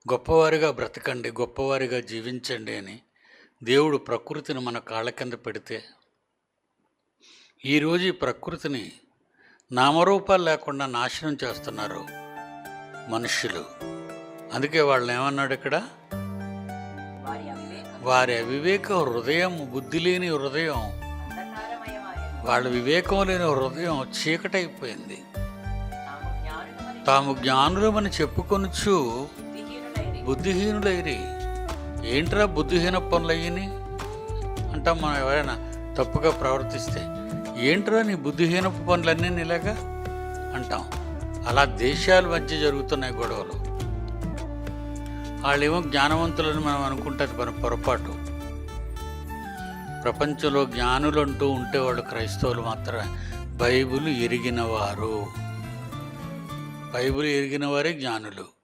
గొప్పవారిగా బ్రతకండి, గొప్పవారిగా జీవించండి అని దేవుడు ప్రకృతిని మన కాళ్ళ కింద పెడితే, ఈరోజు ఈ ప్రకృతిని నామరూపాలు లేకుండా నాశనం చేస్తున్నారు మనుష్యులు. అందుకే వాళ్ళని ఏమన్నాడు ఇక్కడ? వారి అవివేక హృదయం, బుద్ధి లేని హృదయం, వాళ్ళ వివేకం లేని హృదయం చీకటైపోయింది. తాము జ్ఞానులమని చెప్పుకొనుచు బుద్ధిహీనులైరి. ఏంట్రా బుద్ధిహీన పనులయ్యని అంటాం మనం ఎవరైనా తప్పుగా ప్రవర్తిస్తే. ఏంట్రా నీ బుద్ధిహీన పనులన్నీ ఇలాగా అంటాం. అలా దేశాల మధ్య జరుగుతున్నాయి గొడవలు. వాళ్ళేమో జ్ఞానవంతులని మనం అనుకుంటే మన పొరపాటు. ప్రపంచంలో జ్ఞానులు అంటూ ఉంటే వాళ్ళు క్రైస్తవులు మాత్రమే. బైబిల్ ఎరిగిన వారే జ్ఞానులు.